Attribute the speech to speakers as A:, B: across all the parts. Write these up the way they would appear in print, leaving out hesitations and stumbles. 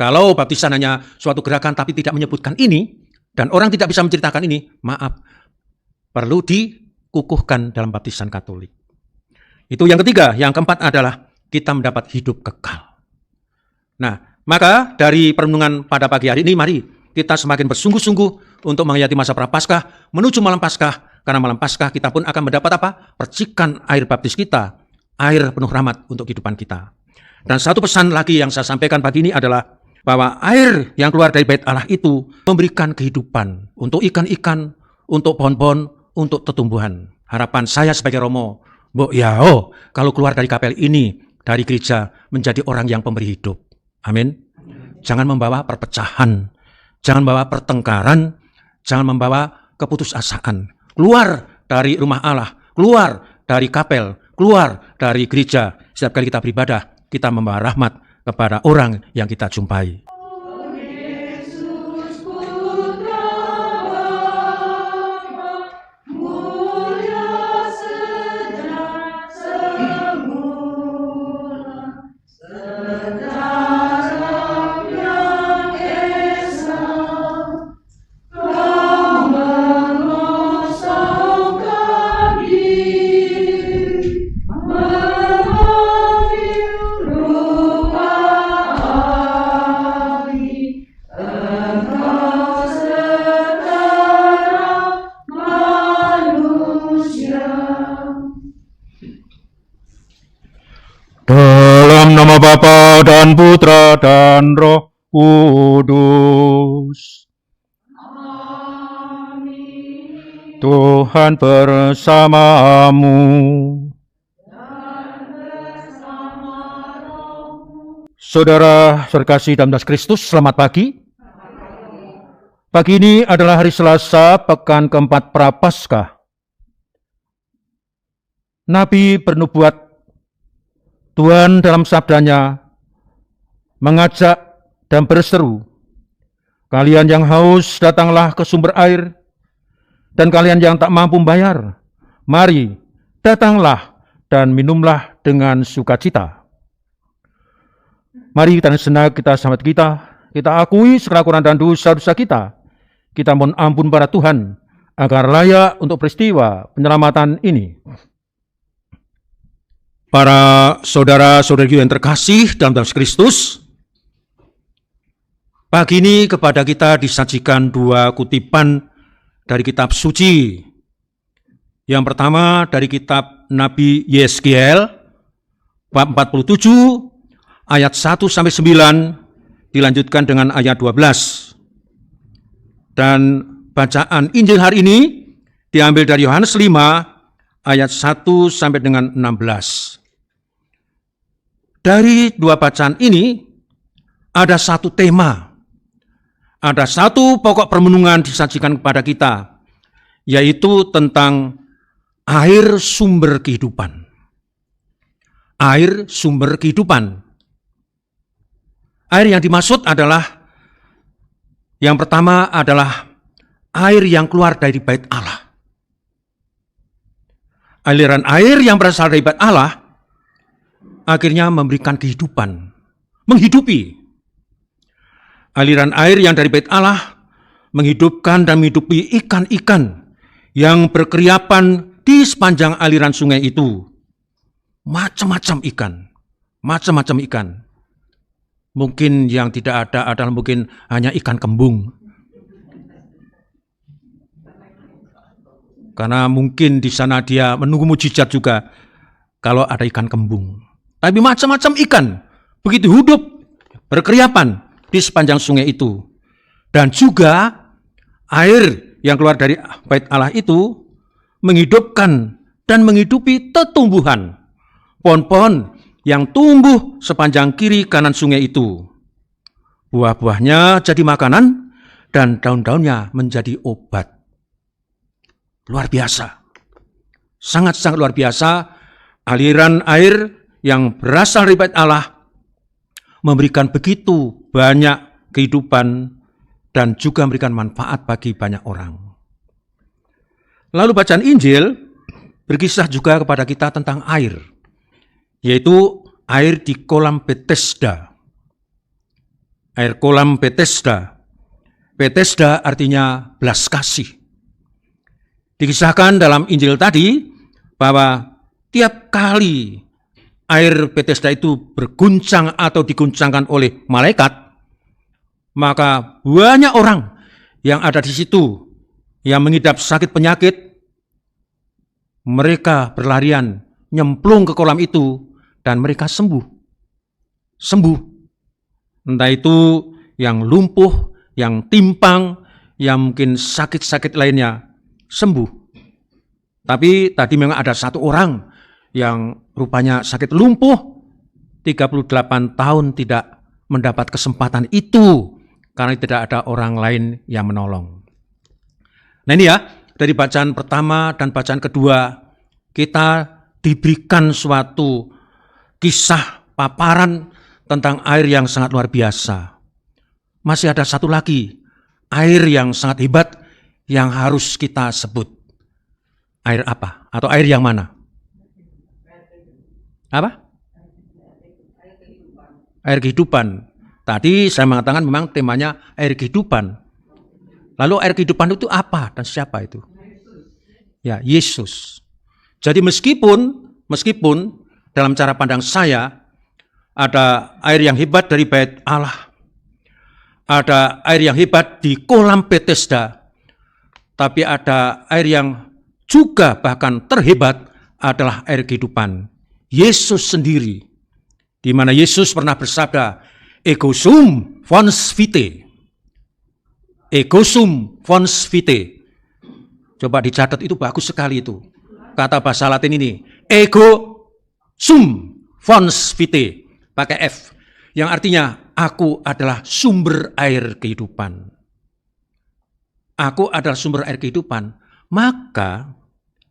A: Kalau baptisan hanya suatu gerakan tapi tidak menyebutkan ini, dan orang tidak bisa menceritakan ini, maaf, perlu dikukuhkan dalam baptisan Katolik. Itu yang ketiga. Yang keempat adalah kita mendapat hidup kekal. Nah, maka dari perenungan pada pagi hari ini, mari kita semakin bersungguh-sungguh untuk menghayati masa Prapaskah menuju malam Paskah. Karena malam Paskah kita pun akan mendapat apa? Percikan air baptis kita, air penuh rahmat untuk kehidupan kita. Dan satu pesan lagi yang saya sampaikan pagi ini adalah bahwa air yang keluar dari bait Allah itu memberikan kehidupan untuk ikan-ikan, untuk pohon-pohon, untuk tumbuhan. Harapan saya sebagai Romo, kalau keluar dari kapel ini, dari gereja, menjadi orang yang pemberi hidup. Amin. Jangan membawa perpecahan, jangan membawa pertengkaran, jangan membawa keputusasaan. Keluar dari rumah Allah, keluar dari kapel, keluar dari gereja. Setiap kali kita beribadah, kita membawa rahmat kepada orang yang kita jumpai.
B: Dalam nama Bapa dan Putra dan Roh Kudus. Amin. Tuhan bersamamu. Saudara terkasih dalam Kristus, selamat pagi. Pagi ini adalah hari Selasa, pekan keempat Prapaskah. Nabi bernubuat, Tuhan dalam sabdanya mengajak dan berseru, kalian yang haus datanglah ke sumber air, dan kalian yang tak mampu membayar, mari datanglah dan minumlah dengan sukacita. Mari kita sejenak kita selamat kita akui segala kurang dan dosa-dosa kita. Kita mohon ampun pada Tuhan agar layak untuk peristiwa penyelamatan ini.
A: Para saudara-saudari yang terkasih dalam Kristus, pagi ini kepada kita disajikan dua kutipan dari kitab suci. Yang pertama dari kitab Nabi Yeskiel, bab 47, ayat 1-9, dilanjutkan dengan ayat 12. Dan bacaan Injil hari ini diambil dari Yohanes 5, ayat 1 sampai dengan 16. Dari dua bacaan ini ada satu tema, ada satu pokok permenungan disajikan kepada kita, yaitu tentang air sumber kehidupan. Air sumber kehidupan. Air yang dimaksud adalah, yang pertama adalah air yang keluar dari bait Allah. Aliran air yang berasal dari bait Allah akhirnya memberikan kehidupan, menghidupi. Aliran air yang dari bait Allah menghidupkan dan menghidupi ikan-ikan yang berkeriapan di sepanjang aliran sungai itu. Macam-macam ikan. Mungkin yang tidak ada adalah mungkin hanya ikan kembung. Karena mungkin di sana dia menunggu mujizat juga kalau ada ikan kembung. Tapi macam-macam ikan begitu hidup, berkeriapan di sepanjang sungai itu. Dan juga air yang keluar dari bait Allah itu menghidupkan dan menghidupi tumbuhan, pohon-pohon yang tumbuh sepanjang kiri kanan sungai itu. Buah-buahnya jadi makanan dan daun-daunnya menjadi obat. Luar biasa. Sangat-sangat luar biasa aliran air yang berasal dari bait Allah memberikan begitu banyak kehidupan dan juga memberikan manfaat bagi banyak orang. Lalu bacaan Injil berkisah juga kepada kita tentang air, yaitu air di kolam Bethesda. air kolam Bethesda. Bethesda artinya belas kasih. Dikisahkan dalam Injil tadi bahwa tiap kali air Bethesda itu berguncang atau diguncangkan oleh malaikat, maka banyak orang yang ada di situ yang mengidap sakit penyakit, mereka berlarian nyemplung ke kolam itu dan mereka sembuh. Sembuh. Entah itu yang lumpuh, yang timpang, yang mungkin sakit-sakit lainnya, sembuh. Tapi tadi memang ada satu orang yang rupanya sakit lumpuh, 38 tahun tidak mendapat kesempatan itu karena tidak ada orang lain yang menolong. Nah ini ya, dari bacaan pertama dan bacaan kedua, kita diberikan suatu kisah paparan tentang air yang sangat luar biasa. Masih ada satu lagi, air yang sangat hebat yang harus kita sebut. Air apa? Atau air yang mana? Apa? Air kehidupan. Tadi saya mengatakan memang temanya air kehidupan. Lalu air kehidupan itu apa dan siapa itu? Ya, Yesus. Jadi meskipun dalam cara pandang saya ada air yang hebat dari bait Allah, ada air yang hebat di kolam Bethesda, tapi ada air yang juga bahkan terhebat adalah air kehidupan. Yesus sendiri, di mana Yesus pernah bersabda, ego sum fons vitae. Ego sum fons vitae. Coba dicatat, itu bagus sekali itu. Kata bahasa Latin ini, ego sum fons vitae, pakai F, yang artinya aku adalah sumber air kehidupan. Aku adalah sumber air kehidupan.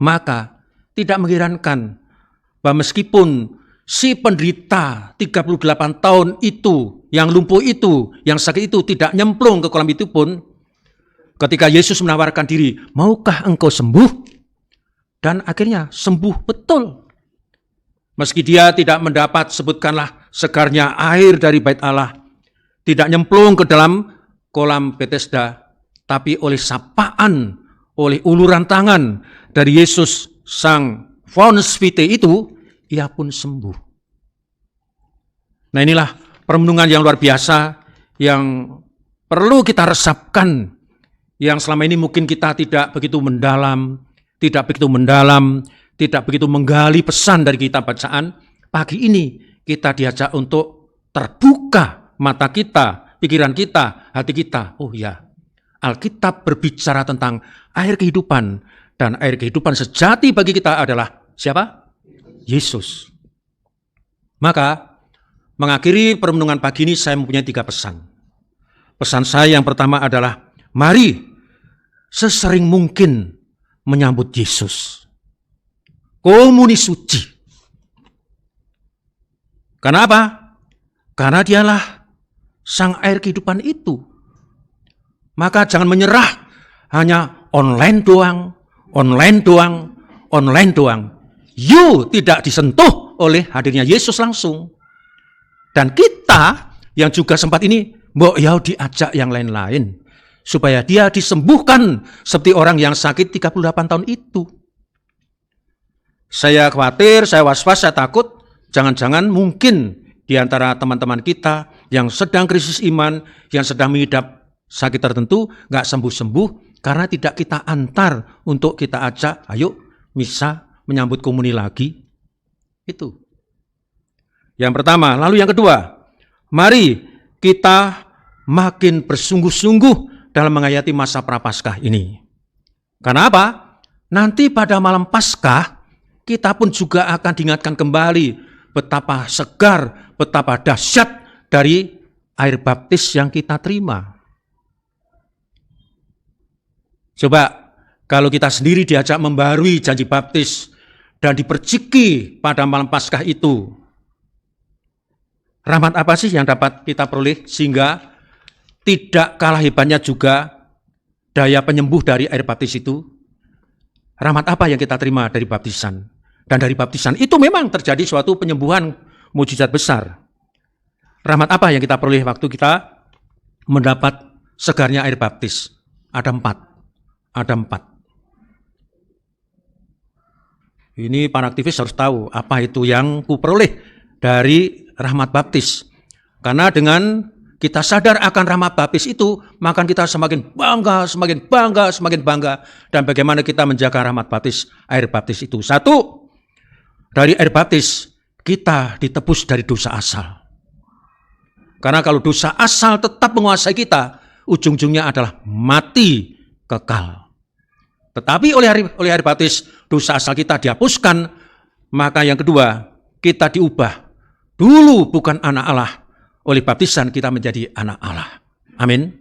A: Maka tidak mengherankan bahwa meskipun si penderita 38 tahun itu, yang lumpuh itu, yang sakit itu tidak nyemplung ke kolam itu pun, ketika Yesus menawarkan diri, maukah engkau sembuh? Dan akhirnya sembuh betul. Meski dia tidak mendapat, sebutkanlah, segarnya air dari bait Allah, tidak nyemplung ke dalam kolam Bethesda, tapi oleh sapaan, oleh uluran tangan dari Yesus sang fons vitae itu, ia pun sembuh. Nah inilah perenungan yang luar biasa yang perlu kita resapkan, yang selama ini mungkin kita tidak begitu mendalam, tidak begitu menggali pesan dari kitab bacaan. Pagi ini kita diajak untuk terbuka mata kita, pikiran kita, hati kita. Oh ya, Alkitab berbicara tentang air kehidupan, dan air kehidupan sejati bagi kita adalah siapa? Yesus. Maka mengakhiri perenungan pagi ini saya mempunyai 3 pesan. Pesan saya yang pertama adalah, mari sesering mungkin menyambut Yesus. Komuni suci. Karena apa? Karena dialah sang air kehidupan itu. Maka jangan menyerah hanya online doang. You tidak disentuh oleh hadirnya Yesus langsung. Dan kita yang juga sempat ini, mbok ya diajak yang lain-lain, supaya dia disembuhkan seperti orang yang sakit 38 tahun itu. Saya khawatir, saya was-was, saya takut, jangan-jangan mungkin di antara teman-teman kita yang sedang krisis iman, yang sedang mengidap sakit tertentu, nggak sembuh-sembuh, karena tidak kita antar untuk kita ajak, ayo misa menyambut komuni lagi. Itu yang pertama. Lalu yang kedua, mari kita makin bersungguh-sungguh dalam menghayati masa Prapaskah ini. Karena apa? Nanti pada malam Paskah, kita pun juga akan diingatkan kembali betapa segar, betapa dahsyat dari air baptis yang kita terima. Coba kalau kita sendiri diajak membarui janji baptis dan diperciki pada malam Paskah itu, rahmat apa sih yang dapat kita peroleh sehingga tidak kalah hebatnya juga daya penyembuh dari air baptis itu? Rahmat apa yang kita terima dari baptisan? Dan dari baptisan itu memang terjadi suatu penyembuhan mujizat besar. Rahmat apa yang kita peroleh waktu kita mendapat segarnya air baptis? Ada 4. Ada 4. Ini para aktivis harus tahu apa itu yang kuperoleh dari rahmat baptis. Karena dengan kita sadar akan rahmat baptis itu, maka kita semakin bangga, semakin bangga, semakin bangga. Dan bagaimana kita menjaga rahmat baptis, air baptis itu. 1, dari air baptis kita ditebus dari dosa asal. Karena kalau dosa asal tetap menguasai kita, ujung-ujungnya adalah mati kekal. Tetapi oleh air baptis, dosa asal kita dihapuskan. Maka yang kedua, kita diubah. Dulu bukan anak Allah, oleh baptisan kita menjadi anak Allah. Amin.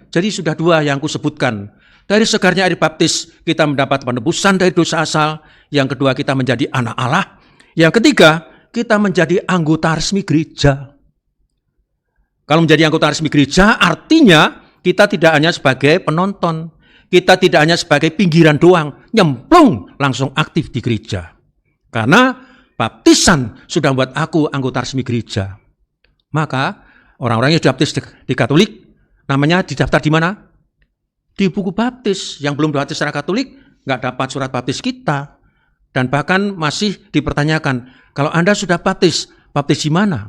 A: Jadi sudah 2 yang kusebutkan. Dari segarnya air baptis, kita mendapat penebusan dari dosa asal. Yang kedua, kita menjadi anak Allah. Yang ketiga, kita menjadi anggota resmi gereja. Kalau menjadi anggota resmi gereja, artinya kita tidak hanya sebagai penonton. Kita tidak hanya sebagai pinggiran doang, nyemplung langsung aktif di gereja. Karena baptisan sudah membuat aku anggota resmi gereja. Maka orang-orang yang dibaptis di Katolik, namanya didaftar di mana? Di buku baptis. Yang belum dibaptis secara Katolik, nggak dapat surat baptis kita. Dan bahkan masih dipertanyakan, kalau Anda sudah baptis di mana?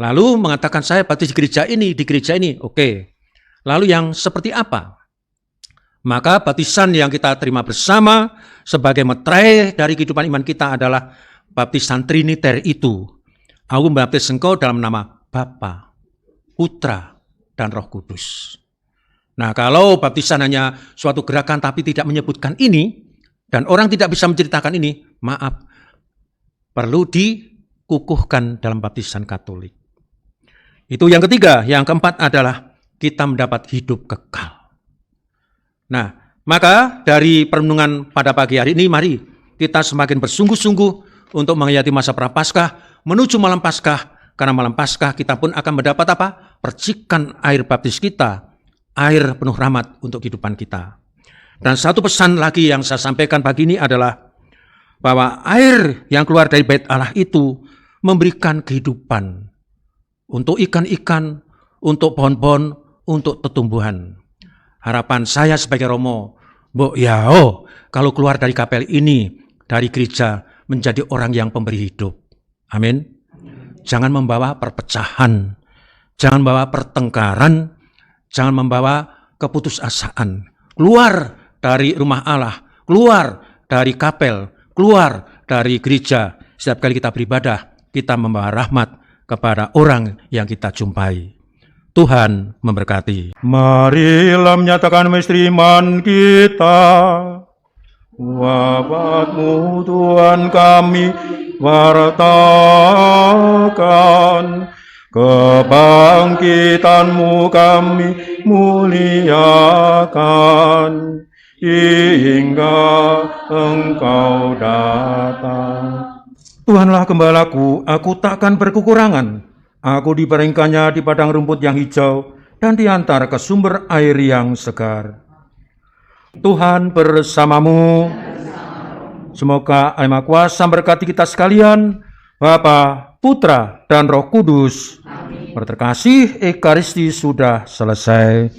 A: Lalu mengatakan saya baptis di gereja ini, oke. Lalu yang seperti apa? Maka baptisan yang kita terima bersama sebagai meterai dari kehidupan iman kita adalah baptisan Triniter itu. Aku membaptis engkau dalam nama Bapa, Putra, dan Roh Kudus. Nah, kalau baptisan hanya suatu gerakan tapi tidak menyebutkan ini, dan orang tidak bisa menceritakan ini, maaf, perlu dikukuhkan dalam baptisan Katolik. Itu yang ketiga. Yang keempat adalah kita mendapat hidup kekal. Nah, maka dari perenungan pada pagi hari ini, mari kita semakin bersungguh-sungguh untuk menghayati masa Prapaskah menuju malam Paskah. Karena malam Paskah kita pun akan mendapat apa? Percikan air baptis kita, air penuh rahmat untuk kehidupan kita. Dan satu pesan lagi yang saya sampaikan pagi ini adalah bahwa air yang keluar dari bait Allah itu memberikan kehidupan untuk ikan-ikan, untuk pohon-pohon, untuk tumbuhan. Harapan saya sebagai Romo, kalau keluar dari kapel ini, dari gereja, menjadi orang yang pemberi hidup. Amin. Jangan membawa perpecahan, jangan membawa pertengkaran, jangan membawa keputusasaan. Keluar dari rumah Allah, keluar dari kapel, keluar dari gereja. Setiap kali kita beribadah, kita membawa rahmat kepada orang yang kita jumpai. Tuhan memberkati.
B: Marilah menyatakan misteri iman kita. Wafatmu Tuhan kami wartakan, kebangkitanmu kami muliakan, hingga Engkau datang. Tuhanlah gembalaku, aku takkan berkekurangan. Aku dibaringkannya di padang rumput yang hijau dan diantar ke sumber air yang segar. Tuhan bersamamu. Semoga Allah Maha Kuasa memberkati kita sekalian, Bapa, Putra, dan Roh Kudus. Berterkasih, Ekaristi sudah selesai.